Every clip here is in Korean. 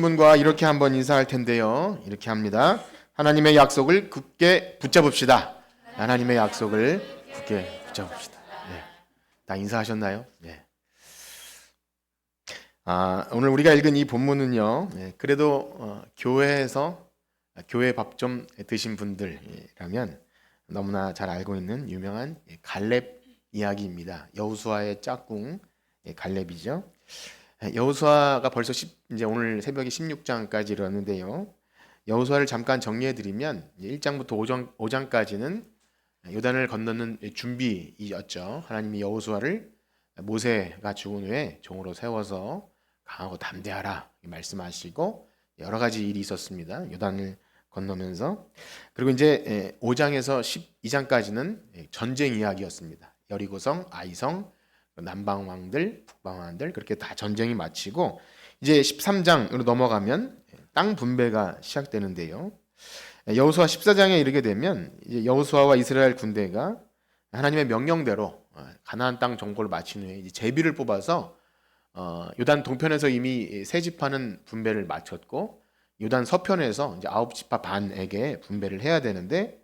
분과 이렇게 한번 인사할 텐데요. 이렇게 합니다. 하나님의 약속을 굳게 붙잡읍시다. 하나님의 약속을 굳게 붙잡읍시다. 네. 다 인사하셨나요? 네. 오늘 우리가 읽은 이 본문은요. 그래도 교회에서 교회 밥 좀 드신 분들이라면 너무나 잘 알고 있는 유명한 갈렙 이야기입니다. 여호수아의 짝꿍 갈렙이죠. 여호수아가 벌써 이제 오늘 새벽에 16장까지 이르렀는데요. 여호수아를 잠깐 정리해 드리면 1장부터 5장까지는 요단을 건너는 준비였죠. 하나님이 여호수아를 모세가 죽은 후에 종으로 세워서 강하고 담대하라 말씀하시고 여러 가지 일이 있었습니다. 요단을 건너면서. 그리고 이제 5장에서 12장까지는 전쟁 이야기였습니다. 여리고성, 아이성, 남방 왕들, 북방 왕들 그렇게 다 전쟁이 마치고 이제 13장으로 넘어가면 땅 분배가 시작되는데요. 여호수아 14장에 이르게 되면 이제 여호수아와 이스라엘 군대가 하나님의 명령대로 가나안 땅 정복을 마친 후에 이제 제비를 뽑아서 요단 동편에서 이미 세 지파는 분배를 마쳤고 요단 서편에서 이제 9지파 반에게 분배를 해야 되는데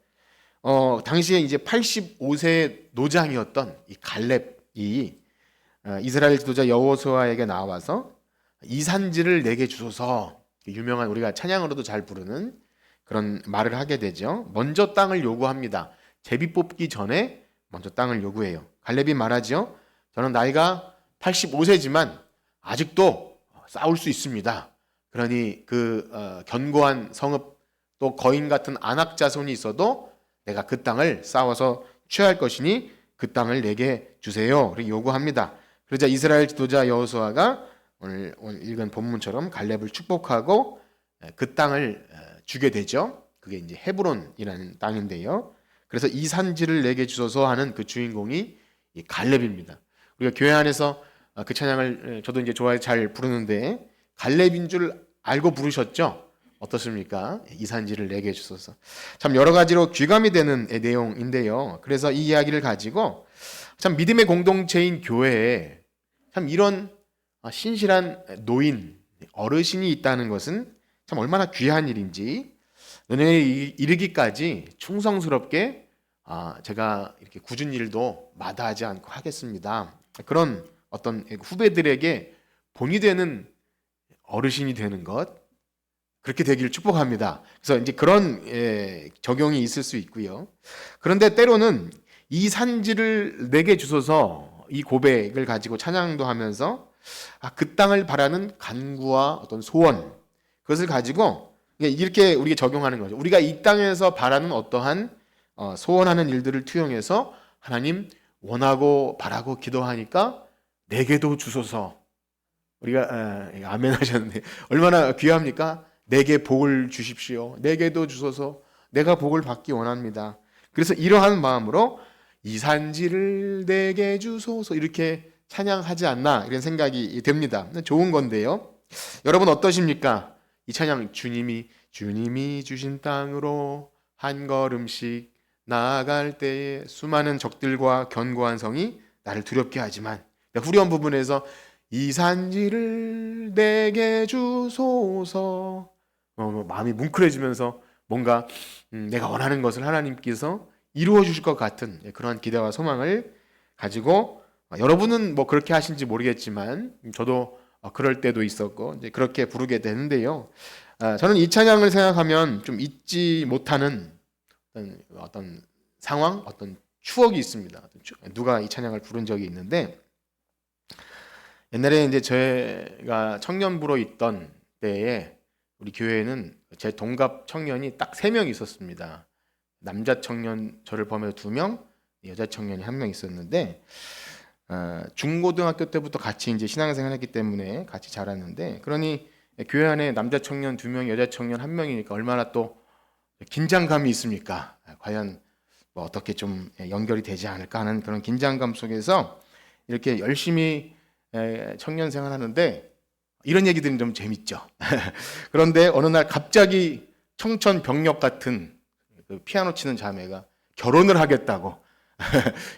당시에 이제 85세 노장이었던 이 갈렙이 이스라엘 지도자 여호수아에게 나와서 이 산지를 내게 주소서, 유명한 우리가 찬양으로도 잘 부르는 그런 말을 하게 되죠. 먼저 땅을 요구합니다. 제비 뽑기 전에 먼저 땅을 요구해요. 갈렙이 말하죠. 저는 나이가 85세지만 아직도 싸울 수 있습니다. 그러니 그 견고한 성읍 또 거인 같은 안악 자손이 있어도 내가 그 땅을 싸워서 취할 것이니 그 땅을 내게 주세요. 그렇게 요구합니다. 그러자 이스라엘 지도자 여호수아가 오늘 읽은 본문처럼 갈렙을 축복하고 그 땅을 주게 되죠. 그게 이제 헤브론이라는 땅인데요. 그래서 이 산지를 내게 주소서 하는 그 주인공이 이 갈렙입니다. 우리가 교회 안에서 그 찬양을 저도 이제 좋아해 잘 부르는데 갈렙인 줄 알고 부르셨죠? 어떻습니까? 이 산지를 내게 주소서. 참 여러 가지로 귀감이 되는 내용인데요. 그래서 이 이야기를 가지고 참 믿음의 공동체인 교회에 참 이런 신실한 노인, 어르신이 있다는 것은 참 얼마나 귀한 일인지 은혜에 이르기까지 충성스럽게 제가 이렇게 굳은 일도 마다하지 않고 하겠습니다. 그런 어떤 후배들에게 본이 되는 어르신이 되는 것 그렇게 되기를 축복합니다. 그래서 이제 그런 적용이 있을 수 있고요. 그런데 때로는 이 산지를 내게 주소서 이 고백을 가지고 찬양도 하면서 그 땅을 바라는 간구와 어떤 소원 그것을 가지고 이렇게 우리가 적용하는 거죠. 우리가 이 땅에서 바라는 어떠한 소원하는 일들을 투영해서 하나님 원하고 바라고 기도하니까 내게도 주소서. 우리가 아멘 하셨는데 얼마나 귀합니까? 내게 복을 주십시오. 내게도 주소서. 내가 복을 받기 원합니다. 그래서 이러한 마음으로 이 산지를 내게 주소서 이렇게 찬양하지 않나 이런 생각이 됩니다. 좋은 건데요. 여러분 어떠십니까? 이 찬양 주님이 주신 땅으로 한 걸음씩 나아갈 때에 수많은 적들과 견고한 성이 나를 두렵게 하지만 후렴 부분에서 이 산지를 내게 주소서 마음이 뭉클해지면서 뭔가 내가 원하는 것을 하나님께서 이루어 주실 것 같은 그러한 기대와 소망을 가지고 여러분은 뭐 그렇게 하신지 모르겠지만 저도 그럴 때도 있었고 이제 그렇게 부르게 되는데요. 저는 이 찬양을 생각하면 좀 잊지 못하는 어떤 상황, 어떤 추억이 있습니다. 누가 이 찬양을 부른 적이 있는데 옛날에 이제 제가 청년부로 있던 때에 우리 교회에는 제 동갑 청년이 딱 3명 있었습니다. 남자 청년 저를 포함해서 2명, 여자 청년이 1명 있었는데 중고등학교 때부터 같이 이제 신앙생활 했기 때문에 같이 자랐는데 그러니 교회 안에 남자 청년 2명, 여자 청년 1명이니까 얼마나 또 긴장감이 있습니까? 과연 뭐 어떻게 좀 연결이 되지 않을까 하는 그런 긴장감 속에서 이렇게 열심히 청년 생활하는데 이런 얘기들은 좀 재밌죠. 그런데 어느 날 갑자기 청천벽력 같은 그 피아노 치는 자매가 결혼을 하겠다고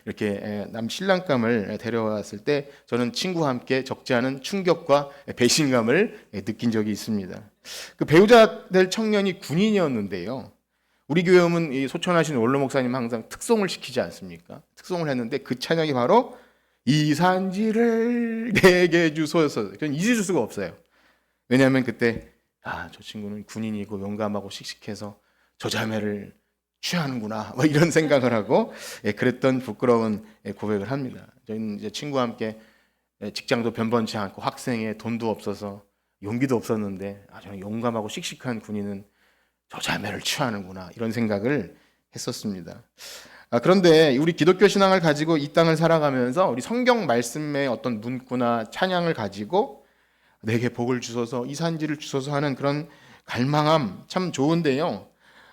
이렇게 남 신랑감을 데려왔을 때 저는 친구와 함께 적지 않은 충격과 배신감을 느낀 적이 있습니다. 그 배우자 될 청년이 군인이었는데요. 우리 교회 오면 이 소천하신 원로 목사님 항상 특송을 시키지 않습니까? 특송을 했는데 그 찬양이 바로 이 산지를 내게 주소서. 그건 잊을 수가 없어요. 왜냐하면 그때 저 친구는 군인이고 용감하고 씩씩해서 저 자매를 취하는구나 뭐 이런 생각을 하고 그랬던 부끄러운 고백을 합니다. 저희는 이제 친구와 함께 직장도 변변치 않고 학생에 돈도 없어서 용기도 없었는데 저는 용감하고 씩씩한 군인은 저 자매를 취하는구나 이런 생각을 했었습니다. 그런데 우리 기독교 신앙을 가지고 이 땅을 살아가면서 우리 성경 말씀의 어떤 문구나 찬양을 가지고 내게 복을 주소서 이 산지를 주소서 하는 그런 갈망함 참 좋은데요.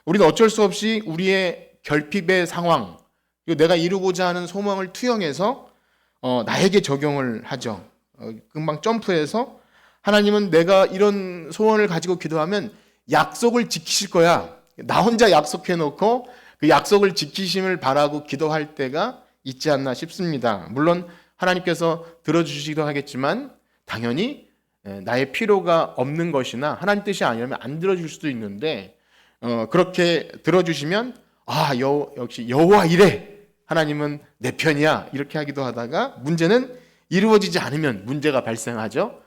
우리는 어쩔 수 없이 우리의 결핍의 상황, 그리고 내가 이루고자 하는 소망을 투영해서 나에게 적용을 하죠. 금방 점프해서 하나님은 내가 이런 소원을 가지고 기도하면 약속을 지키실 거야. 나 혼자 약속해놓고 그 약속을 지키심을 바라고 기도할 때가 있지 않나 싶습니다. 물론 하나님께서 들어주시기도 하겠지만 당연히 나의 필요가 없는 것이나 하나님 뜻이 아니라면 안 들어줄 수도 있는데 그렇게 들어주시면 역시 여호와 이래 하나님은 내 편이야 이렇게 하기도 하다가 문제는 이루어지지 않으면 문제가 발생하죠.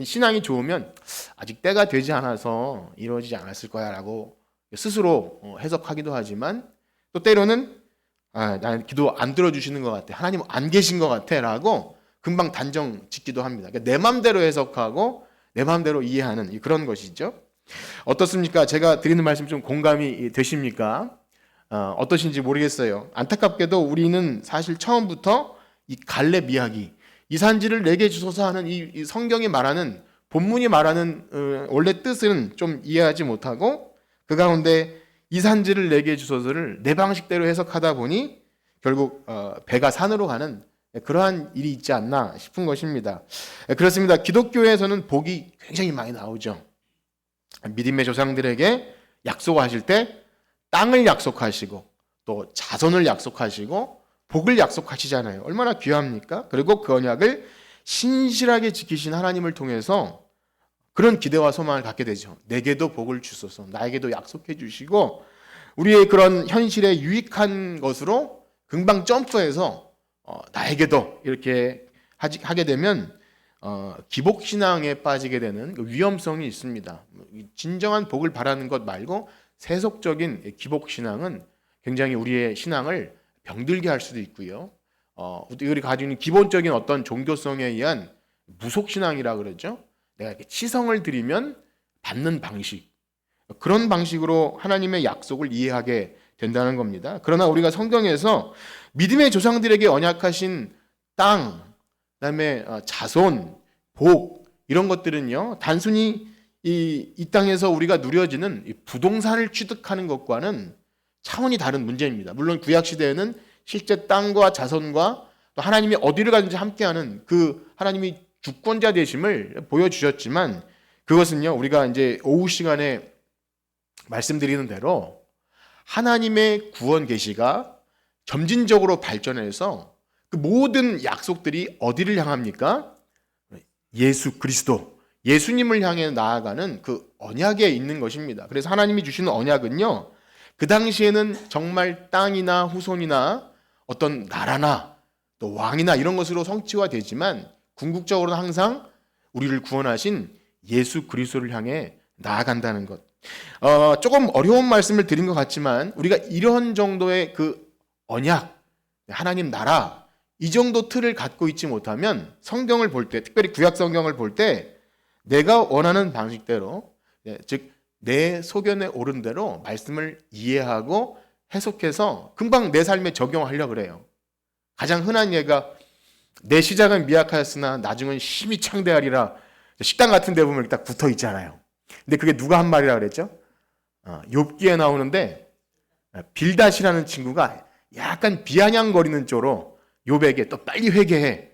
신앙이 좋으면 아직 때가 되지 않아서 이루어지지 않았을 거야 라고 스스로 해석하기도 하지만 또 때로는 난 기도 안 들어주시는 것 같아 하나님 안 계신 것 같아 라고 금방 단정 짓기도 합니다. 그러니까 내 마음대로 해석하고 내 마음대로 이해하는 그런 것이죠. 어떻습니까? 제가 드리는 말씀 좀 공감이 되십니까? 어떠신지 모르겠어요. 안타깝게도 우리는 사실 처음부터 이 갈렙 이야기, 이 산지를 내게 주소서 하는 이 성경이 말하는 본문이 말하는 원래 뜻은 좀 이해하지 못하고 그 가운데 이 산지를 내게 주소서를 내 방식대로 해석하다 보니 결국 배가 산으로 가는 그러한 일이 있지 않나 싶은 것입니다. 그렇습니다. 기독교에서는 복이 굉장히 많이 나오죠. 믿음의 조상들에게 약속하실 때 땅을 약속하시고 또 자손을 약속하시고 복을 약속하시잖아요. 얼마나 귀합니까? 그리고 그 언약을 신실하게 지키신 하나님을 통해서 그런 기대와 소망을 갖게 되죠. 내게도 복을 주소서, 나에게도 약속해 주시고 우리의 그런 현실에 유익한 것으로 금방 점프해서 나에게도 이렇게 하게 되면 기복신앙에 빠지게 되는 위험성이 있습니다. 진정한 복을 바라는 것 말고 세속적인 기복신앙은 굉장히 우리의 신앙을 병들게 할 수도 있고요. 우리 가지고 있는 기본적인 어떤 종교성에 의한 무속신앙이라 그러죠. 내가 이렇게 치성을 드리면 받는 방식, 그런 방식으로 하나님의 약속을 이해하게 된다는 겁니다. 그러나 우리가 성경에서 믿음의 조상들에게 언약하신 땅, 그다음에 자손, 복 이런 것들은요 단순히 이 땅에서 우리가 누려지는 부동산을 취득하는 것과는 차원이 다른 문제입니다. 물론 구약 시대에는 실제 땅과 자손과 또 하나님이 어디를 가든지 함께하는 그 하나님이 주권자 되심을 보여주셨지만 그것은요 우리가 이제 오후 시간에 말씀드리는 대로 하나님의 구원 계시가 점진적으로 발전해서 그 모든 약속들이 어디를 향합니까? 예수 그리스도, 예수님을 향해 나아가는 그 언약에 있는 것입니다. 그래서 하나님이 주시는 언약은요 그 당시에는 정말 땅이나 후손이나 어떤 나라나 또 왕이나 이런 것으로 성취화되지만 궁극적으로는 항상 우리를 구원하신 예수 그리스도를 향해 나아간다는 것. 조금 어려운 말씀을 드린 것 같지만 우리가 이런 정도의 그 언약, 하나님 나라 이 정도 틀을 갖고 있지 못하면 성경을 볼 때, 특별히 구약 성경을 볼 때 내가 원하는 방식대로, 즉 내 소견에 오른 대로 말씀을 이해하고 해석해서 금방 내 삶에 적용하려고 그래요. 가장 흔한 예가 내 시작은 미약하였으나 나중은 힘이 창대하리라. 식당 같은 데 보면 딱 붙어 있잖아요. 근데 그게 누가 한 말이라 그랬죠? 욥기에 나오는데 빌닷이라는 친구가 약간 비아냥거리는 쪽으로 욥에게 또 빨리 회개해.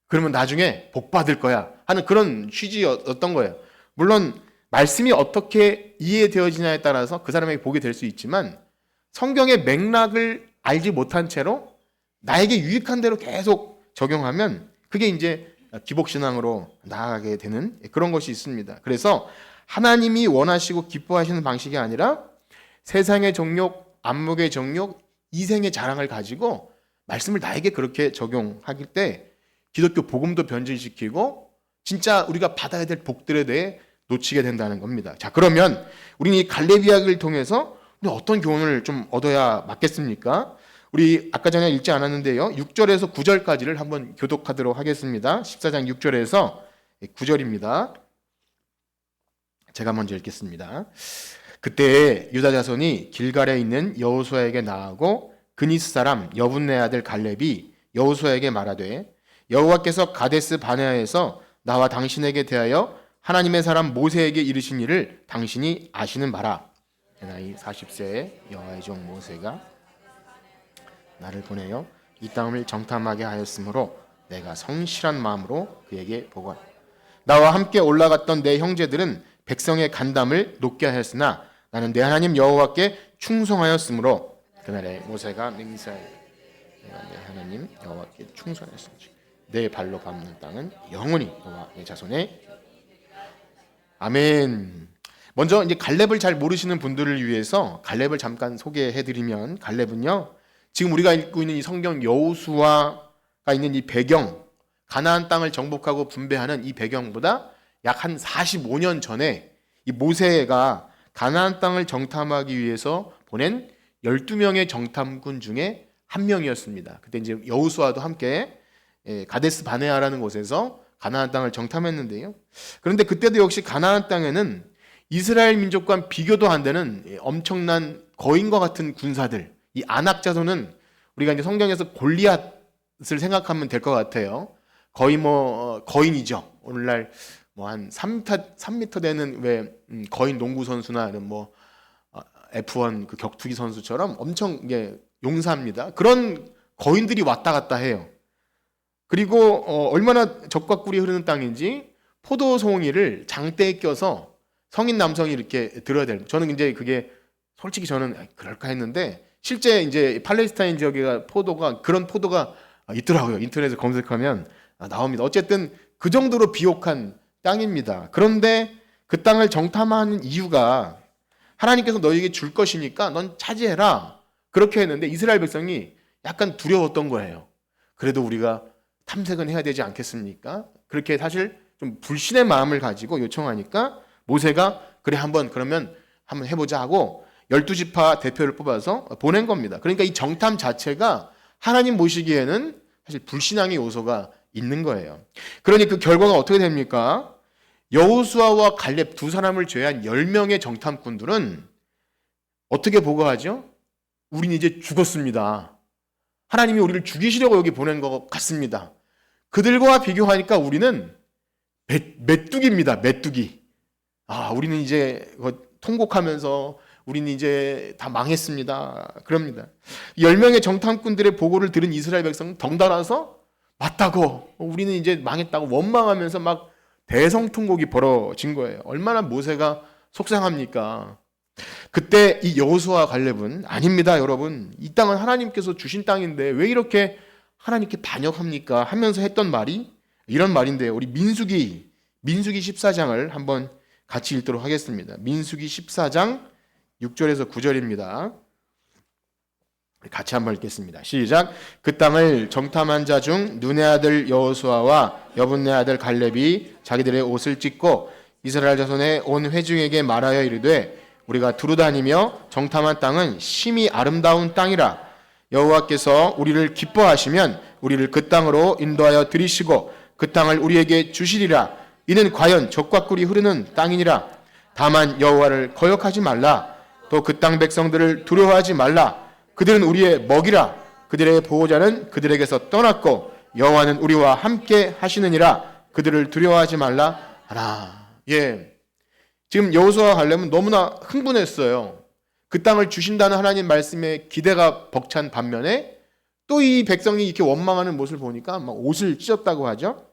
그러면 나중에 복 받을 거야 하는 그런 취지였던 거예요. 물론 말씀이 어떻게 이해되어지냐에 따라서 그 사람에게 복이 될 수 있지만 성경의 맥락을 알지 못한 채로 나에게 유익한 대로 계속 적용하면 그게 이제 기복신앙으로 나아가게 되는 그런 것이 있습니다. 그래서 하나님이 원하시고 기뻐하시는 방식이 아니라 세상의 정욕, 안목의 정욕, 이생의 자랑을 가지고 말씀을 나에게 그렇게 적용하길 때 기독교 복음도 변질시키고 진짜 우리가 받아야 될 복들에 대해 놓치게 된다는 겁니다. 자, 그러면 우리는 이 갈렙 이야기를 통해서 어떤 교훈을 좀 얻어야 맞겠습니까? 우리 아까 전에 읽지 않았는데요. 6절에서 9절까지를 한번 교독하도록 하겠습니다. 14장 6절에서 9절입니다. 제가 먼저 읽겠습니다. 그때 유다 자손이 길갈에 있는 여호수아에게 나아가고 그니스 사람 여분네 아들 갈렙이 여호수아에게 말하되 여호와께서 가데스 바네아에서 나와 당신에게 대하여 하나님의 사람 모세에게 이르신 일을 당신이 아시는 바라. 나이 40세의 여호와의 종 모세가 나를 보내어 이 땅을 정탐하게 하였으므로 내가 성실한 마음으로 그에게 보고 나와 함께 올라갔던 내 형제들은 백성의 간담을 높게 하였으나 나는 내 하나님 여호와께 충성하였으므로 그날에 모세가 맹세하여 내가 내 하나님 여호와께 충성하였으니 내 발로 밟는 땅은 영원히 너와 내 자손의 아멘. 먼저 이제 갈렙을 잘 모르시는 분들을 위해서 갈렙을 잠깐 소개해드리면 갈렙은요 지금 우리가 읽고 있는 이 성경 여호수아가 있는 이 배경 가나안 땅을 정복하고 분배하는 이 배경보다 약 한 45년 전에 이 모세가 가나안 땅을 정탐하기 위해서 보낸 12명의 정탐군 중에 한 명이었습니다. 그때 이제 여호수아도 함께 가데스 바네아라는 곳에서 가나안 땅을 정탐했는데요. 그런데 그때도 역시 가나안 땅에는 이스라엘 민족과 비교도 안 되는 엄청난 거인과 같은 군사들, 이 아낙 자손은 우리가 이제 성경에서 골리앗을 생각하면 될 것 같아요. 거의 거인이죠. 오늘날 한 3m 되는 왜 거인 농구 선수나 이런 F1 그 격투기 선수처럼 엄청 용사입니다. 그런 거인들이 왔다 갔다 해요. 그리고 얼마나 적과 꿀이 흐르는 땅인지 포도송이를 장대에 껴서 성인 남성이 이렇게 들어야 돼요. 저는 이제 그게 솔직히 저는 그럴까 했는데 실제 이제 팔레스타인 지역에 그런 포도가 있더라고요. 인터넷에 검색하면 나옵니다. 어쨌든 그 정도로 비옥한 땅입니다. 그런데 그 땅을 정탐하는 이유가 하나님께서 너에게 줄 것이니까 넌 차지해라. 그렇게 했는데 이스라엘 백성이 약간 두려웠던 거예요. 그래도 우리가 탐색은 해야 되지 않겠습니까? 그렇게 사실 좀 불신의 마음을 가지고 요청하니까 모세가 그래 그러면 한번 해보자 하고 12지파 대표를 뽑아서 보낸 겁니다. 그러니까 이 정탐 자체가 하나님 모시기에는 사실 불신앙의 요소가 있는 거예요. 그러니 그 결과가 어떻게 됩니까? 여호수아와 갈렙 두 사람을 제외한 10명의 정탐꾼들은 어떻게 보고하죠? 우린 이제 죽었습니다. 하나님이 우리를 죽이시려고 여기 보낸 것 같습니다. 그들과 비교하니까 우리는 메뚜기입니다. 메뚜기. 우리는 이제 통곡하면서 우리는 이제 다 망했습니다. 그럽니다. 10명의 정탐꾼들의 보고를 들은 이스라엘 백성은 덩달아서 맞다고 우리는 이제 망했다고 원망하면서 막 대성통곡이 벌어진 거예요. 얼마나 모세가 속상합니까? 그때 이 여호수아 갈렙은 아닙니다, 여러분. 이 땅은 하나님께서 주신 땅인데 왜 이렇게 하나님께 반역합니까? 하면서 했던 말이 이런 말인데요. 우리 민수기 14장을 한번 같이 읽도록 하겠습니다. 민수기 14장 6절에서 9절입니다. 같이 한번 읽겠습니다. 시작. 그 땅을 정탐한 자 중 눈의 아들 여호수아와 여분네 아들 갈렙이 자기들의 옷을 찢고 이스라엘 자손의 온 회중에게 말하여 이르되 우리가 두루다니며 정탐한 땅은 심히 아름다운 땅이라. 여호와께서 우리를 기뻐하시면 우리를 그 땅으로 인도하여 들이시고 그 땅을 우리에게 주시리라. 이는 과연 젖과 꿀이 흐르는 땅이니라. 다만 여호와를 거역하지 말라. 또 그 땅 백성들을 두려워하지 말라. 그들은 우리의 먹이라. 그들의 보호자는 그들에게서 떠났고 여호와는 우리와 함께 하시느니라. 그들을 두려워하지 말라 하라. 지금 여호수아와 갈렙은 너무나 흥분했어요. 그 땅을 주신다는 하나님 말씀에 기대가 벅찬 반면에 또 이 백성이 이렇게 원망하는 모습을 보니까 막 옷을 찢었다고 하죠.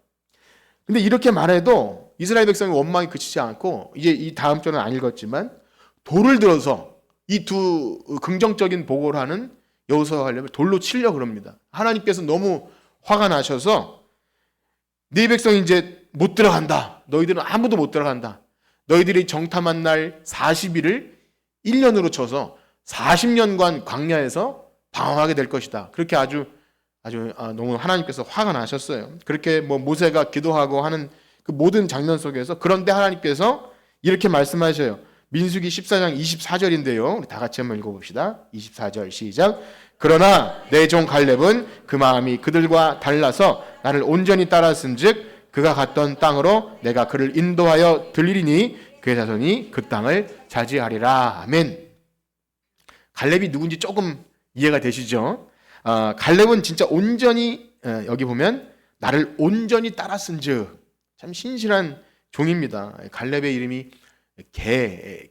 근데 이렇게 말해도 이스라엘 백성의 원망이 그치지 않고 이제 이 다음 절은 안 읽었지만 돌을 들어서 이 두 긍정적인 보고를 하는 여호수아와 갈렙을 돌로 치려 그럽니다. 하나님께서 너무 화가 나셔서 네 백성이 이제 못 들어간다. 너희들은 아무도 못 들어간다. 너희들이 정탐한 날 40일을 1년으로 쳐서 40년간 광야에서 방황하게 될 것이다. 그렇게 아주 너무 하나님께서 화가 나셨어요. 그렇게 뭐 모세가 기도하고 하는 그 모든 장면 속에서, 그런데 하나님께서 이렇게 말씀하셔요. 민수기 14장 24절인데요. 우리 다 같이 한번 읽어봅시다. 24절 시작. 그러나 내 종 갈렙은 그 마음이 그들과 달라서 나를 온전히 따랐은즉 그가 갔던 땅으로 내가 그를 인도하여 들리리니 그의 자손이 그 땅을 차지하리라. 아멘. 갈렙이 누군지 조금 이해가 되시죠? 갈렙은 진짜 온전히, 여기 보면 나를 온전히 따랐은즉, 참 신실한 종입니다. 갈렙의 이름이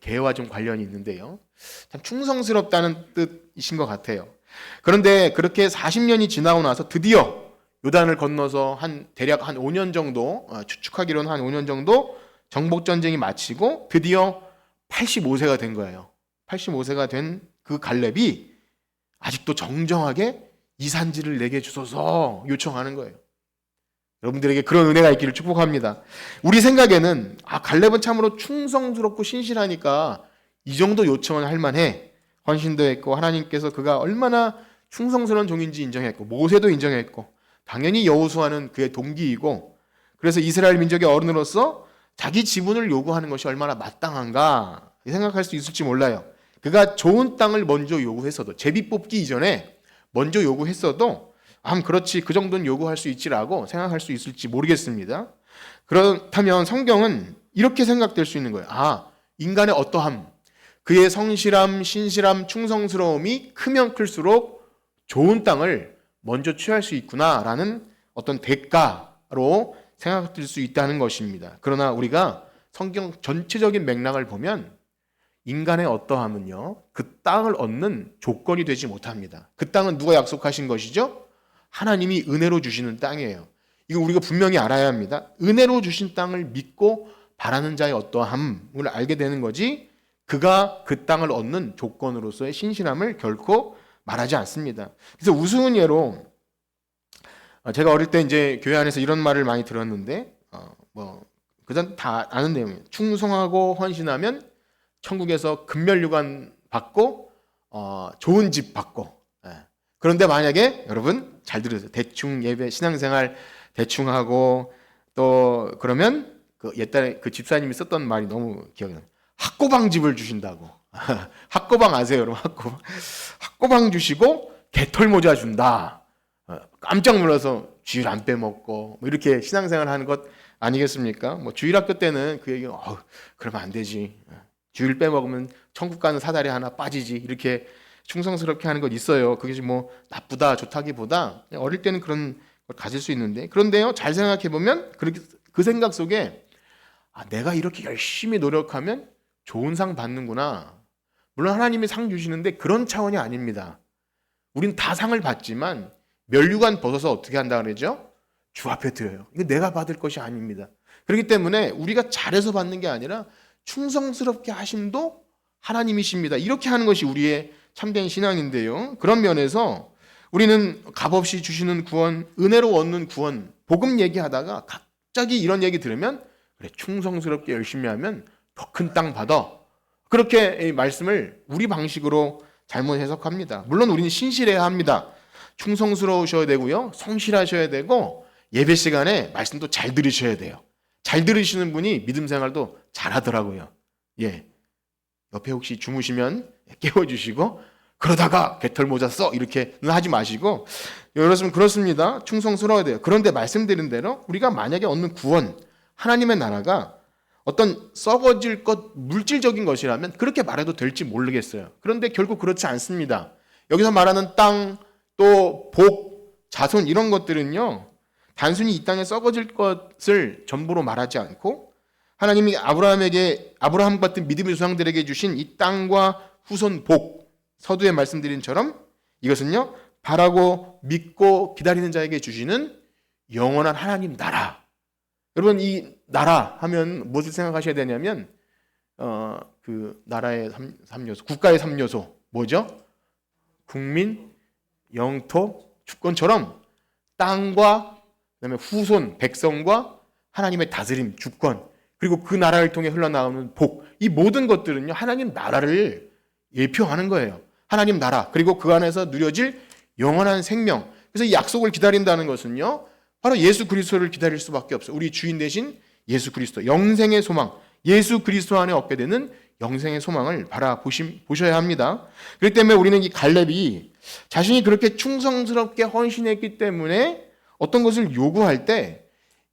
개와 좀 관련이 있는데요. 참 충성스럽다는 뜻이신 것 같아요. 그런데 그렇게 40년이 지나고 나서 드디어 요단을 건너서 대략 한 5년 정도, 추측하기로는 한 5년 정도 정복 전쟁이 마치고 드디어 85세가 된 거예요. 85세가 된 그 갈렙이 아직도 정정하게 이 산지를 내게 주소서 요청하는 거예요. 여러분들에게 그런 은혜가 있기를 축복합니다. 우리 생각에는 갈렙은 참으로 충성스럽고 신실하니까 이 정도 요청은 할 만해. 헌신도 했고 하나님께서 그가 얼마나 충성스러운 종인지 인정했고 모세도 인정했고 당연히 여호수아는 그의 동기이고, 그래서 이스라엘 민족의 어른으로서 자기 지분을 요구하는 것이 얼마나 마땅한가 생각할 수 있을지 몰라요. 그가 좋은 땅을 먼저 요구했어도, 제비 뽑기 이전에 먼저 요구했어도 그렇지, 그 정도는 요구할 수 있지라고 생각할 수 있을지 모르겠습니다. 그렇다면 성경은 이렇게 생각될 수 있는 거예요. 인간의 어떠함, 그의 성실함, 신실함, 충성스러움이 크면 클수록 좋은 땅을 먼저 취할 수 있구나라는 어떤 대가로 생각될 수 있다는 것입니다. 그러나 우리가 성경 전체적인 맥락을 보면 인간의 어떠함은요, 그 땅을 얻는 조건이 되지 못합니다. 그 땅은 누가 약속하신 것이죠? 하나님이 은혜로 주시는 땅이에요. 이거 우리가 분명히 알아야 합니다. 은혜로 주신 땅을 믿고 바라는 자의 어떠함을 알게 되는 거지, 그가 그 땅을 얻는 조건으로서의 신실함을 결코 말하지 않습니다. 그래서 우스운 예로, 제가 어릴 때 이제 교회 안에서 이런 말을 많이 들었는데, 그전 다 아는 내용이에요. 충성하고 헌신하면 천국에서 금멸류관 받고 좋은 집 받고. 그런데 만약에 여러분 잘 들으세요. 대충 예배 신앙생활 대충 하고 또 그러면 그 옛날에 그 집사님이 썼던 말이 너무 기억이 나요. 학고방 집을 주신다고. 학고방 아세요, 여러분? 학고방 주시고 개털모자 준다. 깜짝 놀라서 주일 안 빼먹고 뭐 이렇게 신앙생활 하는 것 아니겠습니까? 뭐 주일학교 때는 그 얘기, 그러면 안 되지. 주일 빼먹으면 천국 가는 사다리 하나 빠지지. 이렇게 충성스럽게 하는 것 있어요. 그게 뭐 나쁘다 좋다기보다 어릴 때는 그런 걸 가질 수 있는데, 그런데요, 잘 생각해 보면 그렇게 그 생각 속에 내가 이렇게 열심히 노력하면 좋은 상 받는구나. 물론 하나님이 상 주시는데 그런 차원이 아닙니다. 우린 다 상을 받지만 면류관 벗어서 어떻게 한다 그러죠? 주 앞에 드려요. 이거 내가 받을 것이 아닙니다. 그렇기 때문에 우리가 잘해서 받는 게 아니라 충성스럽게 하심도 하나님이십니다. 이렇게 하는 것이 우리의 참된 신앙인데요. 그런 면에서 우리는 값없이 주시는 구원, 은혜로 얻는 구원, 복음 얘기하다가 갑자기 이런 얘기 들으면 그래, 충성스럽게 열심히 하면 더 큰 땅 받아. 그렇게 말씀을 우리 방식으로 잘못 해석합니다. 물론 우리는 신실해야 합니다. 충성스러우셔야 되고요. 성실하셔야 되고 예배 시간에 말씀도 잘 들으셔야 돼요. 잘 들으시는 분이 믿음 생활도 잘하더라고요. 옆에 혹시 주무시면 깨워주시고 그러다가 개털모자 써 이렇게는 하지 마시고, 여러분 그렇습니다. 충성스러워야 돼요. 그런데 말씀드린 대로 우리가 만약에 얻는 구원, 하나님의 나라가 어떤 썩어질 것, 물질적인 것이라면 그렇게 말해도 될지 모르겠어요. 그런데 결국 그렇지 않습니다. 여기서 말하는 땅, 또 복, 자손 이런 것들은요, 단순히 이 땅에 썩어질 것을 전부로 말하지 않고 하나님이 아브라함 같은 믿음의 조상들에게 주신 이 땅과 후손 복, 서두에 말씀드린 처럼 이것은요, 바라고 믿고 기다리는 자에게 주시는 영원한 하나님 나라. 여러분, 이 나라 하면 무엇을 생각하셔야 되냐면 그 나라의 3요소, 국가의 3요소 뭐죠? 국민, 영토, 주권처럼 땅과 그다음에 후손, 백성과 하나님의 다스림, 주권, 그리고 그 나라를 통해 흘러나오는 복, 이 모든 것들은요 하나님 나라를 예표하는 거예요. 하나님 나라, 그리고 그 안에서 누려질 영원한 생명. 그래서 이 약속을 기다린다는 것은요 바로 예수 그리스도를 기다릴 수밖에 없어요. 우리 주인 되신 예수 그리스도, 영생의 소망, 예수 그리스도 안에 얻게 되는 영생의 소망을 보셔야 합니다. 그렇기 때문에 우리는 이 갈렙이 자신이 그렇게 충성스럽게 헌신했기 때문에 어떤 것을 요구할 때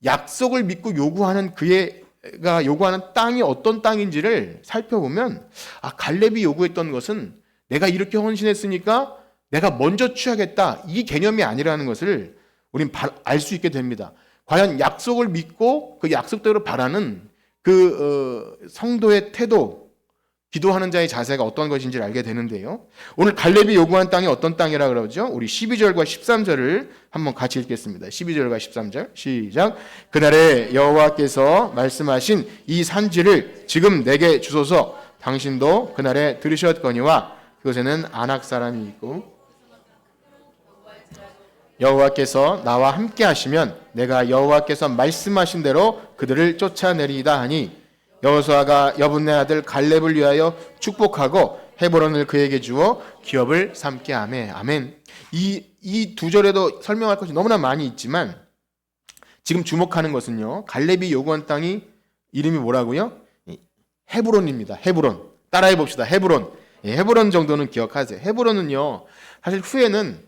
약속을 믿고 요구하는 그가 요구하는 땅이 어떤 땅인지를 살펴보면 갈렙이 요구했던 것은 내가 이렇게 헌신했으니까 내가 먼저 취하겠다, 이 개념이 아니라는 것을 우린 알 수 있게 됩니다. 과연 약속을 믿고 그 약속대로 바라는 그 성도의 태도, 기도하는 자의 자세가 어떤 것인지를 알게 되는데요. 오늘 갈렙이 요구한 땅이 어떤 땅이라 그러죠? 우리 12절과 13절을 한번 같이 읽겠습니다. 12절과 13절 시작. 그날에 여호와께서 말씀하신 이 산지를 지금 내게 주소서. 당신도 그날에 들으셨거니와 그곳에는 아낙 사람이 있고 여호와께서 나와 함께 하시면 내가 여호와께서 말씀하신 대로 그들을 쫓아내리이다 하니 여호수아가 여분네 아들 갈렙을 위하여 축복하고 헤브론을 그에게 주어 기업을 삼게 하매. 아멘. 이 두 절에도 설명할 것이 너무나 많이 있지만 지금 주목하는 것은요 갈렙이 요구한 땅이 이름이 뭐라고요? 헤브론입니다. 헤브론. 따라해 봅시다. 헤브론. 헤브론 정도는 기억하세요. 헤브론은요 사실 후에는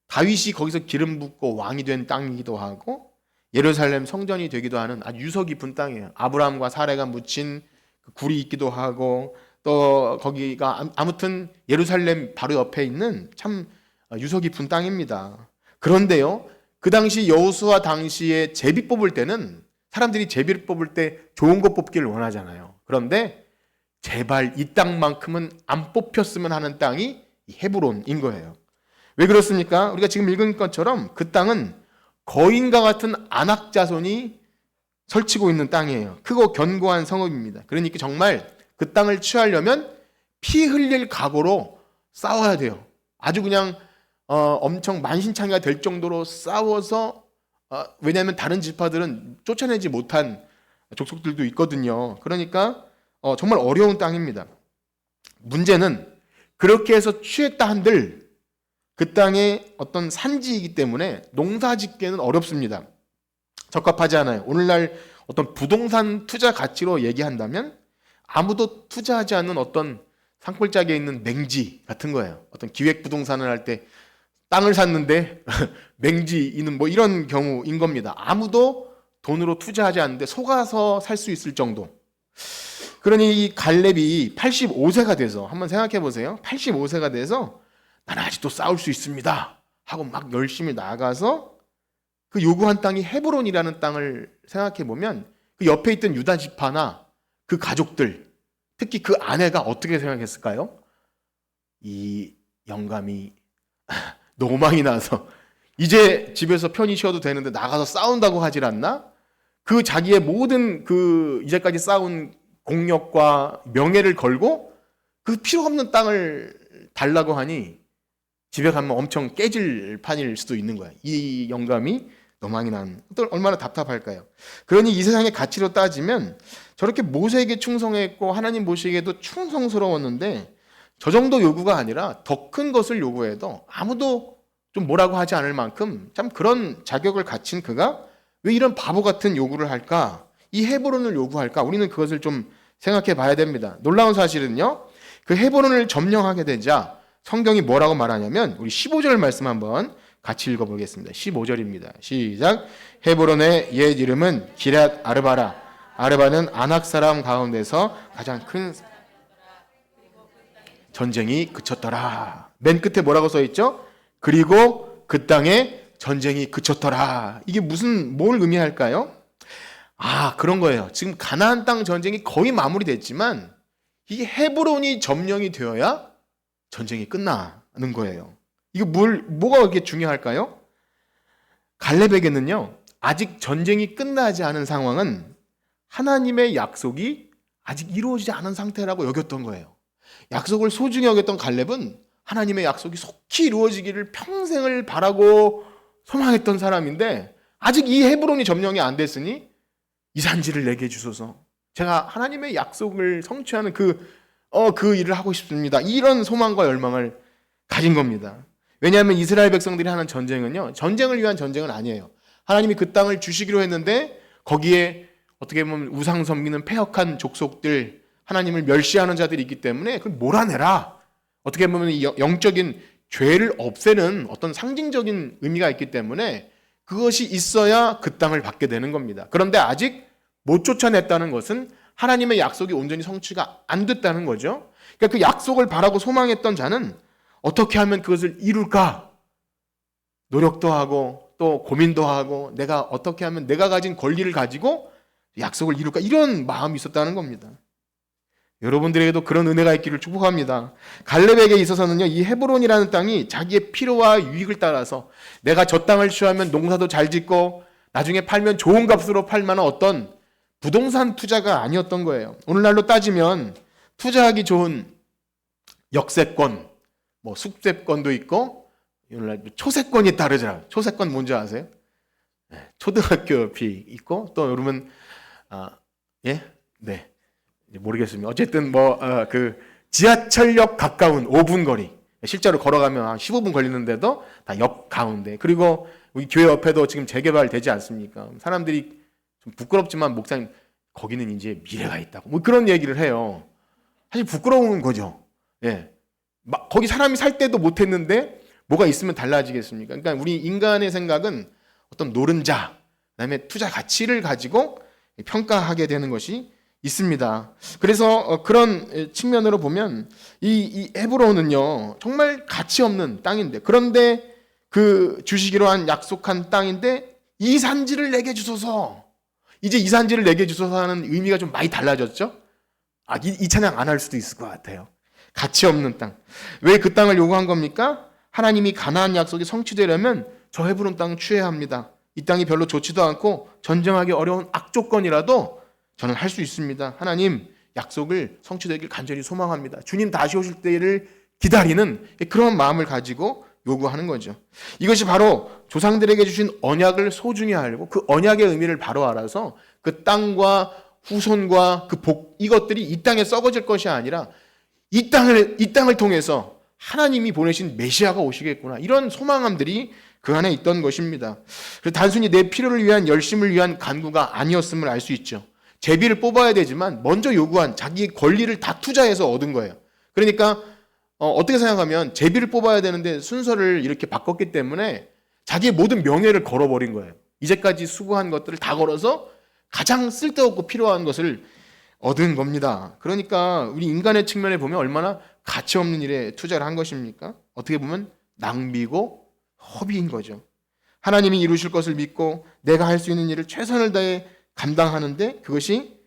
다윗이 거기서 기름 붓고 왕이 된 땅이기도 하고 예루살렘 성전이 되기도 하는 아주 유서 깊은 땅이에요. 아브라함과 사레가 묻힌 굴이 있기도 하고 또 거기가 아무튼 예루살렘 바로 옆에 있는 참 유서 깊은 땅입니다. 그런데요 그 당시 여호수아 당시에 제비 뽑을 때는 사람들이 제비를 뽑을 때 좋은 거 뽑기를 원하잖아요. 그런데 제발 이 땅만큼은 안 뽑혔으면 하는 땅이 헤브론인 거예요. 왜 그렇습니까? 우리가 지금 읽은 것처럼 그 땅은 거인과 같은 아낙 자손이 설치고 있는 땅이에요. 크고 견고한 성읍입니다. 그러니까 정말 그 땅을 취하려면 피 흘릴 각오로 싸워야 돼요. 아주 그냥 엄청 만신창이가 될 정도로 싸워서 왜냐하면 다른 지파들은 쫓아내지 못한 족속들도 있거든요. 그러니까 정말 어려운 땅입니다. 문제는 그렇게 해서 취했다 한들 그 땅의 어떤 산지이기 때문에 농사 짓기는 어렵습니다. 적합하지 않아요. 오늘날 어떤 부동산 투자 가치로 얘기한다면 아무도 투자하지 않는 어떤 산골짜기에 있는 맹지 같은 거예요. 어떤 기획 부동산을 할 때 땅을 샀는데 맹지 있는 뭐 이런 경우인 겁니다. 아무도 돈으로 투자하지 않는데 속아서 살 수 있을 정도. 그러니 이 갈렙이 85세가 돼서 한번 생각해 보세요. 85세가 돼서 나는 아직도 싸울 수 있습니다 하고 막 열심히 나가서 그 요구한 땅이 헤브론이라는 땅을 생각해 보면 그 옆에 있던 유다 지파나 그 가족들, 특히 그 아내가 어떻게 생각했을까요? 이 영감이 노망이 나서 이제 집에서 편히 쉬어도 되는데 나가서 싸운다고 하질 않나? 그 자기의 모든 그 이제까지 쌓은 공력과 명예를 걸고 그 필요 없는 땅을 달라고 하니 집에 가면 엄청 깨질 판일 수도 있는 거야. 이 영감이 노망이 난 또 얼마나 답답할까요? 그러니 이 세상의 가치로 따지면 저렇게 모세에게 충성했고 하나님 보시기에도 충성스러웠는데 저 정도 요구가 아니라 더 큰 것을 요구해도 아무도 좀 뭐라고 하지 않을 만큼 참 그런 자격을 갖춘 그가 왜 이런 바보 같은 요구를 할까? 이 헤브론을 요구할까? 우리는 그것을 좀 생각해 봐야 됩니다. 놀라운 사실은요. 그 헤브론을 점령하게 되자 성경이 뭐라고 말하냐면 우리 15절 말씀 한번 같이 읽어보겠습니다. 15절입니다. 시작. 헤브론의 옛 이름은 기럇 아르바라. 아르바는 아낙 사람 가운데서 가장 큰 전쟁이 그쳤더라. 맨 끝에 뭐라고 써 있죠? 그리고 그 땅에 전쟁이 그쳤더라. 이게 뭘 의미할까요? 그런 거예요. 지금 가나안 땅 전쟁이 거의 마무리됐지만 이게 헤브론이 점령이 되어야 전쟁이 끝나는 거예요. 이거 뭐가 그렇게 중요할까요? 갈렙에게는요, 아직 전쟁이 끝나지 않은 상황은 하나님의 약속이 아직 이루어지지 않은 상태라고 여겼던 거예요. 약속을 소중히 여겼던 갈렙은 하나님의 약속이 속히 이루어지기를 평생을 바라고 소망했던 사람인데 아직 이 헤브론이 점령이 안 됐으니 이 산지를 내게 주소서. 제가 하나님의 약속을 성취하는 그 일을 하고 싶습니다. 이런 소망과 열망을 가진 겁니다. 왜냐하면 이스라엘 백성들이 하는 전쟁은요, 전쟁을 위한 전쟁은 아니에요. 하나님이 그 땅을 주시기로 했는데 거기에 어떻게 보면 우상 섬기는 패역한 족속들, 하나님을 멸시하는 자들이 있기 때문에 그걸 몰아내라. 어떻게 보면 이 영적인 죄를 없애는 어떤 상징적인 의미가 있기 때문에 그것이 있어야 그 땅을 받게 되는 겁니다. 그런데 아직 못 쫓아냈다는 것은 하나님의 약속이 온전히 성취가 안 됐다는 거죠. 그러니까 그 약속을 바라고 소망했던 자는 어떻게 하면 그것을 이룰까? 노력도 하고 또 고민도 하고 내가 어떻게 하면 내가 가진 권리를 가지고 약속을 이룰까? 이런 마음이 있었다는 겁니다. 여러분들에게도 그런 은혜가 있기를 축복합니다. 갈렙에게 있어서는요, 이 헤브론이라는 땅이 자기의 필요와 유익을 따라서 내가 저 땅을 취하면 농사도 잘 짓고 나중에 팔면 좋은 값으로 팔 만한 어떤 부동산 투자가 아니었던 거예요. 오늘날로 따지면 투자하기 좋은 역세권, 뭐 숙세권도 있고 오늘날 초세권이 따르더라. 초세권 뭔지 아세요? 초등학교 옆이 있고 또 여러분 모르겠습니다. 어쨌든 그 지하철역 가까운 5분 거리, 실제로 걸어가면 한 15분 걸리는데도 다 역 가운데, 그리고 우리 교회 옆에도 지금 재개발되지 않습니까? 사람들이 좀 부끄럽지만 목사님 거기는 이제 미래가 있다고 뭐 그런 얘기를 해요. 사실 부끄러운 거죠. 예, 거기 사람이 살 때도 못했는데 뭐가 있으면 달라지겠습니까? 그러니까 우리 인간의 생각은 어떤 노른자, 그다음에 투자 가치를 가지고 평가하게 되는 것이 있습니다. 그래서 그런 측면으로 보면 이 헤브론은요 정말 가치 없는 땅인데, 그런데 그 주시기로 한 약속한 땅인데 이 산지를 내게 주소서. 이제 이 산지를 내게 주소서 하는 의미가 좀 많이 달라졌죠. 이 찬양 안 할 수도 있을 것 같아요. 가치 없는 땅. 왜 그 땅을 요구한 겁니까? 하나님이 가나안 약속이 성취되려면 저 헤브론 땅을 취해야 합니다. 이 땅이 별로 좋지도 않고 전쟁하기 어려운 악조건이라도 저는 할 수 있습니다. 하나님 약속을 성취되길 간절히 소망합니다. 주님 다시 오실 때를 기다리는 그런 마음을 가지고 요구하는 거죠. 이것이 바로 조상들에게 주신 언약을 소중히 알고 그 언약의 의미를 바로 알아서 그 땅과 후손과 그 복, 이것들이 이 땅에 썩어질 것이 아니라 이 땅을 통해서 하나님이 보내신 메시아가 오시겠구나, 이런 소망함들이 그 안에 있던 것입니다. 그래서 단순히 내 필요를 위한 열심을 위한 간구가 아니었음을 알 수 있죠. 제비를 뽑아야 되지만 먼저 요구한 자기의 권리를 다 투자해서 얻은 거예요. 그러니까 어떻게 생각하면 제비를 뽑아야 되는데 순서를 이렇게 바꿨기 때문에 자기의 모든 명예를 걸어버린 거예요. 이제까지 수고한 것들을 다 걸어서 가장 쓸데없고 필요한 것을 얻은 겁니다. 그러니까 우리 인간의 측면에 보면 얼마나 가치 없는 일에 투자를 한 것입니까? 어떻게 보면 낭비고 허비인 거죠. 하나님이 이루실 것을 믿고 내가 할 수 있는 일을 최선을 다해 감당하는데 그것이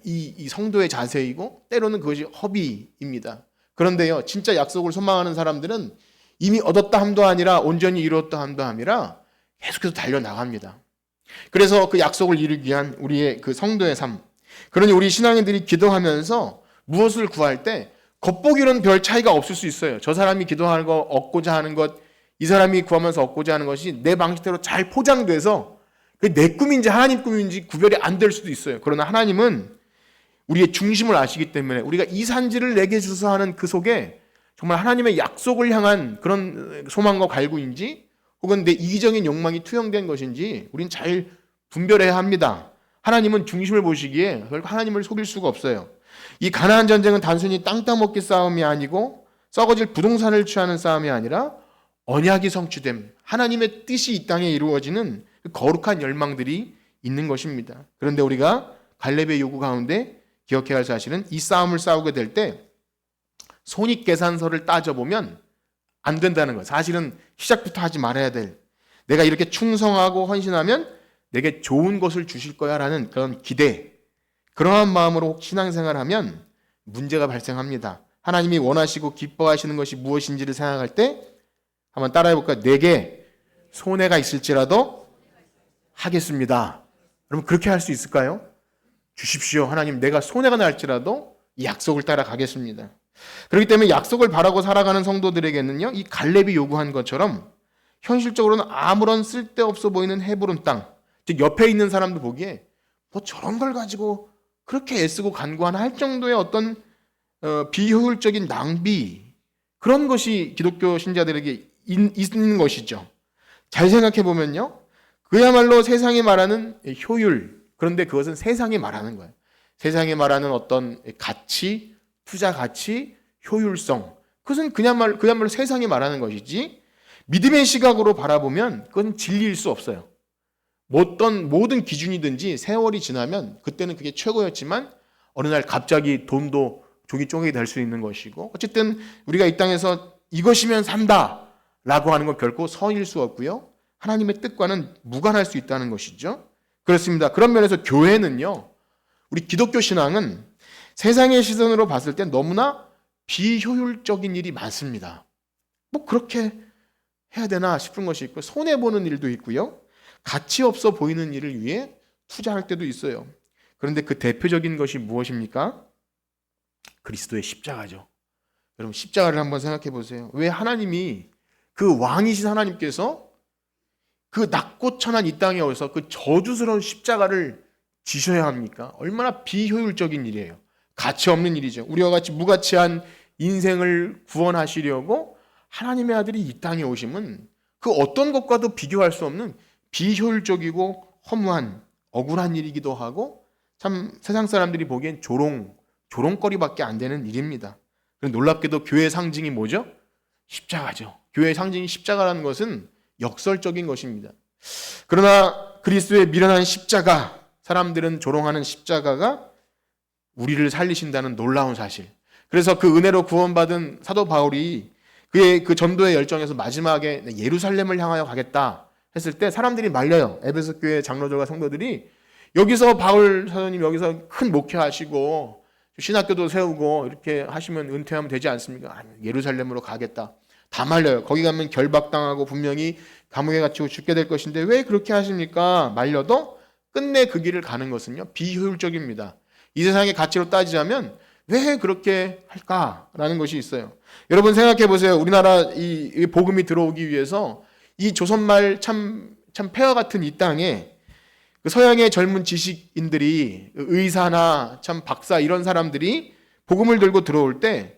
이 성도의 자세이고 때로는 그것이 허비입니다. 그런데요, 진짜 약속을 소망하는 사람들은 이미 얻었다 함도 아니라 온전히 이루었다 함도 아니라 계속해서 달려나갑니다. 그래서 그 약속을 이루기 위한 우리의 그 성도의 삶, 그러니 우리 신앙인들이 기도하면서 무엇을 구할 때 겉보기로는 별 차이가 없을 수 있어요. 저 사람이 기도하는 거, 얻고자 하는 것, 이 사람이 구하면서 얻고자 하는 것이 내 방식대로 잘 포장돼서 내 꿈인지 하나님 꿈인지 구별이 안 될 수도 있어요. 그러나 하나님은 우리의 중심을 아시기 때문에 우리가 이 산지를 내게 주소서 하는 그 속에 정말 하나님의 약속을 향한 그런 소망과 갈구인지 혹은 내 이기적인 욕망이 투영된 것인지 우리는 잘 분별해야 합니다. 하나님은 중심을 보시기에 결국 하나님을 속일 수가 없어요. 이 가나안 전쟁은 단순히 땅 따먹기 싸움이 아니고 썩어질 부동산을 취하는 싸움이 아니라 언약이 성취됨, 하나님의 뜻이 이 땅에 이루어지는 거룩한 열망들이 있는 것입니다. 그런데 우리가 갈렙의 요구 가운데 기억해야 할 사실은 이 싸움을 싸우게 될 때 손익계산서를 따져보면 안 된다는 거예요. 사실은 시작부터 하지 말아야 될, 내가 이렇게 충성하고 헌신하면 내게 좋은 것을 주실 거야 라는 그런 기대, 그러한 마음으로 신앙생활을 하면 문제가 발생합니다. 하나님이 원하시고 기뻐하시는 것이 무엇인지를 생각할 때 한번 따라해볼까요? 내게 손해가 있을지라도 하겠습니다. 여러분 그렇게 할 수 있을까요? 주십시오. 하나님, 내가 손해가 날지라도 이 약속을 따라가겠습니다. 그렇기 때문에 약속을 바라고 살아가는 성도들에게는요, 이 갈렙이 요구한 것처럼 현실적으로는 아무런 쓸데없어 보이는 헤브론 땅, 즉 옆에 있는 사람도 보기에 뭐 저런 걸 가지고 그렇게 애쓰고 간구하나 할 정도의 어떤 비효율적인 낭비, 그런 것이 기독교 신자들에게 있는 것이죠. 잘 생각해 보면요, 그야말로 세상이 말하는 효율, 그런데 그것은 세상이 말하는 거예요. 세상이 말하는 어떤 가치, 투자 가치, 효율성, 그것은 그야말로 세상이 말하는 것이지, 믿음의 시각으로 바라보면 그건 진리일 수 없어요. 어떤 모든 기준이든지 세월이 지나면 그때는 그게 최고였지만 어느 날 갑자기 돈도 종이 쪼개기 될 수 있는 것이고, 어쨌든 우리가 이 땅에서 이것이면 산다 라고 하는 건 결코 선일 수 없고요, 하나님의 뜻과는 무관할 수 있다는 것이죠. 그렇습니다. 그런 면에서 교회는요, 우리 기독교 신앙은 세상의 시선으로 봤을 때 너무나 비효율적인 일이 많습니다. 뭐 그렇게 해야 되나 싶은 것이 있고, 손해보는 일도 있고요, 가치 없어 보이는 일을 위해 투자할 때도 있어요. 그런데 그 대표적인 것이 무엇입니까? 그리스도의 십자가죠. 여러분, 십자가를 한번 생각해 보세요. 왜 하나님이, 그 왕이신 하나님께서 그 낮고 천한 이 땅에 오셔서 그 저주스러운 십자가를 지셔야 합니까? 얼마나 비효율적인 일이에요. 가치 없는 일이죠. 우리와 같이 무가치한 인생을 구원하시려고 하나님의 아들이 이 땅에 오심은 그 어떤 것과도 비교할 수 없는 비효율적이고 허무한 억울한 일이기도 하고, 참 세상 사람들이 보기엔 조롱거리밖에 안 되는 일입니다. 놀랍게도 교회의 상징이 뭐죠? 십자가죠. 교회의 상징이 십자가라는 것은 역설적인 것입니다. 그러나 그리스도의 미련한 십자가, 사람들은 조롱하는 십자가가 우리를 살리신다는 놀라운 사실. 그래서 그 은혜로 구원받은 사도 바울이 그의 그 전도의 열정에서 마지막에 예루살렘을 향하여 가겠다 했을 때 사람들이 말려요. 에베소 교회 장로들과 성도들이, 여기서 바울 사도님 여기서 큰 목회하시고 신학교도 세우고 이렇게 하시면 은퇴하면 되지 않습니까? 아니, 예루살렘으로 가겠다. 다 말려요. 거기 가면 결박당하고 분명히 감옥에 갇히고 죽게 될 것인데 왜 그렇게 하십니까? 말려도 끝내 그 길을 가는 것은요, 비효율적입니다. 이 세상의 가치로 따지자면 왜 그렇게 할까라는 것이 있어요. 여러분 생각해 보세요. 우리나라 이 복음이 들어오기 위해서 이 조선말 참 폐허 같은 이 땅에 그 서양의 젊은 지식인들이, 의사나 참 박사 이런 사람들이 복음을 들고 들어올 때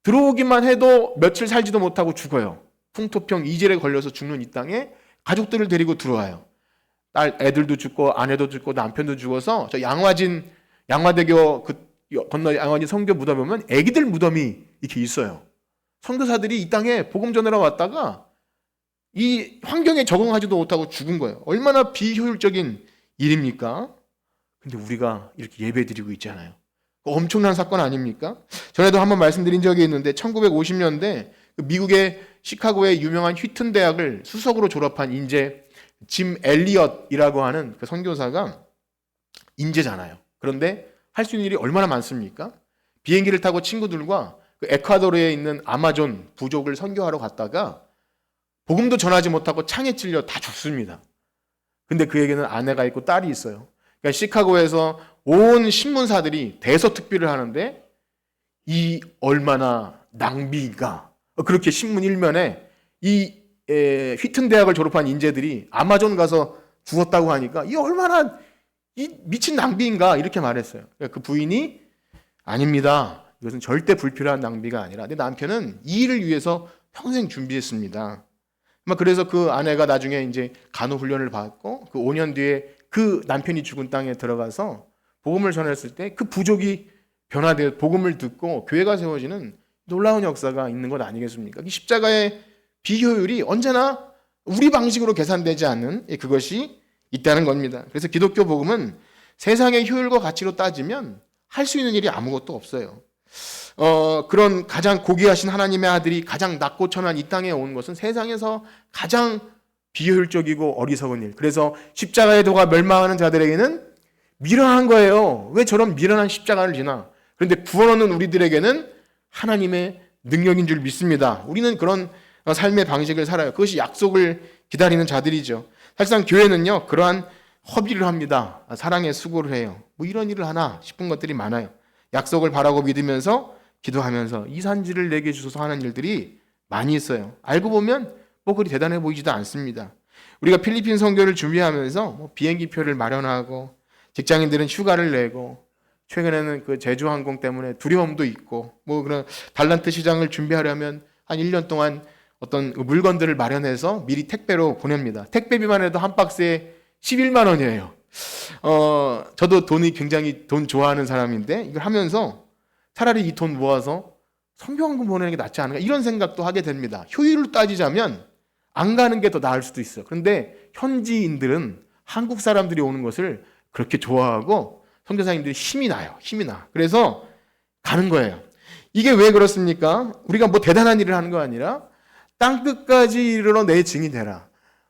들어오기만 해도 며칠 살지도 못하고 죽어요. 풍토병 이질에 걸려서 죽는 이 땅에 가족들을 데리고 들어와요. 애들도 죽고 아내도 죽고 남편도 죽어서 저 양화대교 그 건너 양화진 성교 무덤에 보면 애기들 무덤이 이렇게 있어요. 선교사들이 이 땅에 복음 전하러 왔다가 이 환경에 적응하지도 못하고 죽은 거예요. 얼마나 비효율적인 일입니까? 근데 우리가 이렇게 예배드리고 있잖아요. 엄청난 사건 아닙니까? 전에도 한번 말씀드린 적이 있는데 1950년대 미국의 시카고의 유명한 휘튼 대학을 수석으로 졸업한 인재 짐 엘리엇이라고 하는 그 선교사가 인재잖아요. 그런데 할 수 있는 일이 얼마나 많습니까? 비행기를 타고 친구들과 그 에콰도르에 있는 아마존 부족을 선교하러 갔다가 복음도 전하지 못하고 창에 찔려 다 죽습니다. 근데 그에게는 아내가 있고 딸이 있어요. 그러니까 시카고에서 온 신문사들이 대서특필을 하는데 이 얼마나 낭비인가. 그렇게 신문 일면에 이 휘튼 대학을 졸업한 인재들이 아마존 가서 죽었다고 하니까 이 얼마나 이 미친 낭비인가 이렇게 말했어요. 그러니까 그 부인이 아닙니다. 이것은 절대 불필요한 낭비가 아니라 내 남편은 이 일을 위해서 평생 준비했습니다. 그래서 그 아내가 나중에 이제 간호 훈련을 받고 그 5년 뒤에 그 남편이 죽은 땅에 들어가서 복음을 전했을 때 그 부족이 변화되어 복음을 듣고 교회가 세워지는 놀라운 역사가 있는 것 아니겠습니까? 이 십자가의 비효율이 언제나 우리 방식으로 계산되지 않는 그것이 있다는 겁니다. 그래서 기독교 복음은 세상의 효율과 가치로 따지면 할 수 있는 일이 아무것도 없어요. 그런 가장 고귀하신 하나님의 아들이 가장 낮고 천한 이 땅에 온 것은 세상에서 가장 비효율적이고 어리석은 일. 그래서 십자가의 도가 멸망하는 자들에게는 미련한 거예요. 왜 저런 미련한 십자가를 지나? 그런데 구원 얻는 우리들에게는 하나님의 능력인 줄 믿습니다. 우리는 그런 삶의 방식을 살아요. 그것이 약속을 기다리는 자들이죠. 사실상 교회는요, 그러한 허비를 합니다. 사랑의 수고를 해요. 뭐 이런 일을 하나 싶은 것들이 많아요. 약속을 바라고 믿으면서 기도하면서 이 산지를 내게 주소서 하는 일들이 많이 있어요. 알고 보면 뭐 그리 대단해 보이지도 않습니다. 우리가 필리핀 선교를 준비하면서 뭐 비행기표를 마련하고 직장인들은 휴가를 내고 최근에는 그 제주항공 때문에 두려움도 있고 뭐 그런 달란트 시장을 준비하려면 한 1년 동안 어떤 물건들을 마련해서 미리 택배로 보냅니다. 택배비만 해도 한 박스에 11만 원이에요. 저도 돈이 굉장히 돈 좋아하는 사람인데 이걸 하면서 차라리 이 돈 모아서 선교학원 보내는 게 낫지 않을까 이런 생각도 하게 됩니다. 효율을 따지자면 안 가는 게 더 나을 수도 있어요. 그런데 현지인들은 한국 사람들이 오는 것을 그렇게 좋아하고 선교사님들이 힘이 나요. 힘이 나. 그래서 가는 거예요. 이게 왜 그렇습니까? 우리가 뭐 대단한 일을 하는 거 아니라 땅끝까지 이르러 내 증이 되라.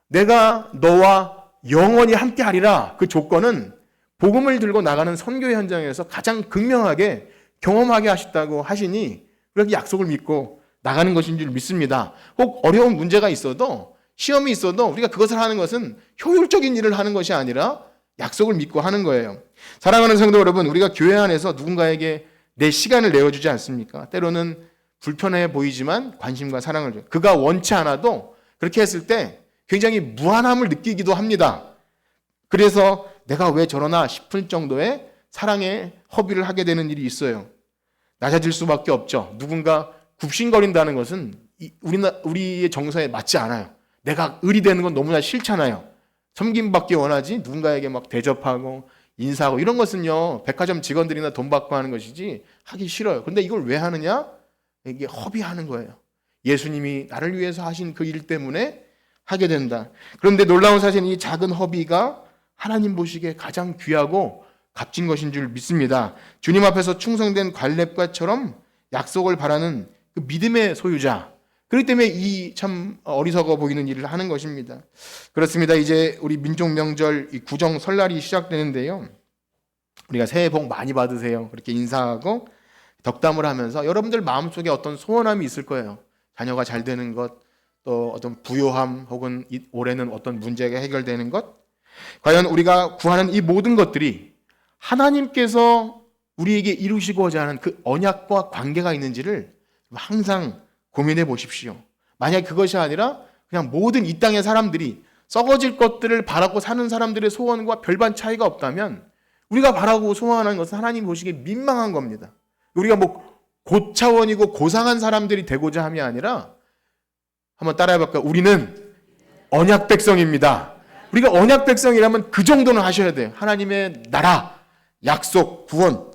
내가 너와 영원히 함께하리라. 그 조건은 복음을 들고 나가는 선교 현장에서 가장 극명하게 경험하게 하셨다고 하시니 그렇게 약속을 믿고 나가는 것인 줄 믿습니다. 혹 어려운 문제가 있어도 시험이 있어도 우리가 그것을 하는 것은 효율적인 일을 하는 것이 아니라 약속을 믿고 하는 거예요. 사랑하는 성도 여러분, 우리가 교회 안에서 누군가에게 내 시간을 내어주지 않습니까? 때로는 불편해 보이지만 관심과 사랑을 줘요. 그가 원치 않아도 그렇게 했을 때 굉장히 무한함을 느끼기도 합니다. 그래서 내가 왜 저러나 싶을 정도의 사랑의 허비를 하게 되는 일이 있어요. 낮아질 수밖에 없죠. 누군가 굽신거린다는 것은 우리의 정서에 맞지 않아요. 내가 을이 되는 건 너무나 싫잖아요. 섬김받기 원하지 누군가에게 막 대접하고 인사하고 이런 것은요 백화점 직원들이나 돈 받고 하는 것이지 하기 싫어요. 그런데 이걸 왜 하느냐? 이게 허비하는 거예요. 예수님이 나를 위해서 하신 그 일 때문에 하게 된다. 그런데 놀라운 사실은 이 작은 허비가 하나님 보시기에 가장 귀하고 값진 것인 줄 믿습니다. 주님 앞에서 충성된 갈렙과처럼 약속을 바라는 그 믿음의 소유자. 그렇기 때문에 이 참 어리석어 보이는 일을 하는 것입니다. 그렇습니다. 이제 우리 민족 명절 이 구정 설날이 시작되는데요. 우리가 새해 복 많이 받으세요. 그렇게 인사하고 덕담을 하면서 여러분들 마음속에 어떤 소원함이 있을 거예요. 자녀가 잘 되는 것, 또 어떤 부요함 혹은 올해는 어떤 문제가 해결되는 것. 과연 우리가 구하는 이 모든 것들이 하나님께서 우리에게 이루시고자 하는 그 언약과 관계가 있는지를 항상 고민해 보십시오. 만약 그것이 아니라 그냥 모든 이 땅의 사람들이 썩어질 것들을 바라고 사는 사람들의 소원과 별반 차이가 없다면 우리가 바라고 소원하는 것은 하나님 보시기에 민망한 겁니다. 우리가 뭐 고차원이고 고상한 사람들이 되고자 함이 아니라 한번 따라해볼까요? 우리는 언약 백성입니다. 우리가 언약 백성이라면 그 정도는 하셔야 돼요. 하나님의 나라, 약속, 구원.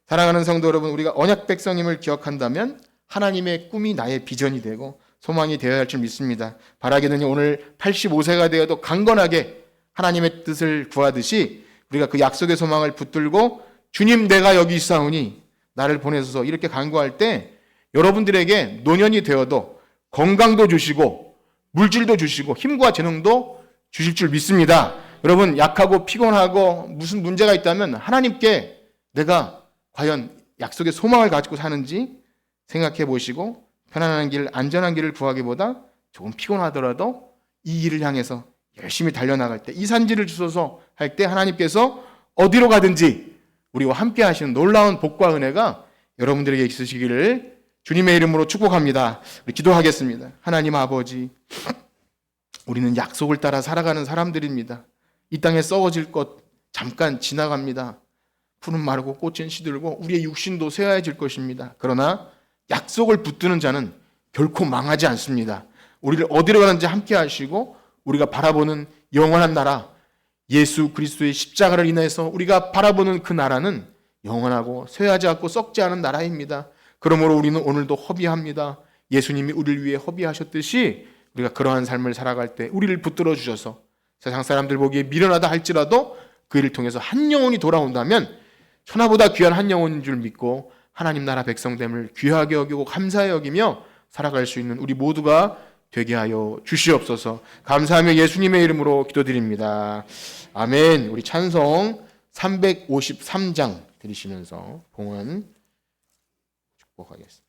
사랑하는 성도 여러분, 우리가 언약 백성임을 기억한다면 하나님의 꿈이 나의 비전이 되고 소망이 되어야 할 줄 믿습니다. 바라기는 오늘 85세가 되어도 강건하게 하나님의 뜻을 구하듯이 우리가 그 약속의 소망을 붙들고 주님 내가 여기 있사오니 나를 보내소서 이렇게 간구할 때 여러분들에게 노년이 되어도 건강도 주시고 물질도 주시고 힘과 재능도 주실 줄 믿습니다. 여러분 약하고 피곤하고 무슨 문제가 있다면 하나님께 내가 과연 약속의 소망을 가지고 사는지 생각해 보시고 편안한 길, 안전한 길을 구하기보다 조금 피곤하더라도 이 길을 향해서 열심히 달려나갈 때 이 산지를 주소서 할 때 하나님께서 어디로 가든지 우리와 함께 하시는 놀라운 복과 은혜가 여러분들에게 있으시기를 주님의 이름으로 축복합니다. 우리 기도하겠습니다. 하나님 아버지, 우리는 약속을 따라 살아가는 사람들입니다. 이 땅에 썩어질 것 잠깐 지나갑니다. 푸른 마르고 꽃은 시들고 우리의 육신도 쇠하여질 것입니다. 그러나 약속을 붙드는 자는 결코 망하지 않습니다. 우리를 어디로 가는지 함께 하시고 우리가 바라보는 영원한 나라 예수 그리스도의 십자가를 인해서 우리가 바라보는 그 나라는 영원하고 쇠하지 않고 썩지 않은 나라입니다. 그러므로 우리는 오늘도 허비합니다. 예수님이 우리를 위해 허비하셨듯이 우리가 그러한 삶을 살아갈 때 우리를 붙들어 주셔서 세상 사람들 보기에 미련하다 할지라도 그 일을 통해서 한 영혼이 돌아온다면 천하보다 귀한 한 영혼인 줄 믿고 하나님 나라 백성됨을 귀하게 여기고 감사히 여기며 살아갈 수 있는 우리 모두가 되게 하여 주시옵소서. 감사하며 예수님의 이름으로 기도드립니다. 아멘. 우리 찬송 353장 들으시면서 봉헌 축복하겠습니다.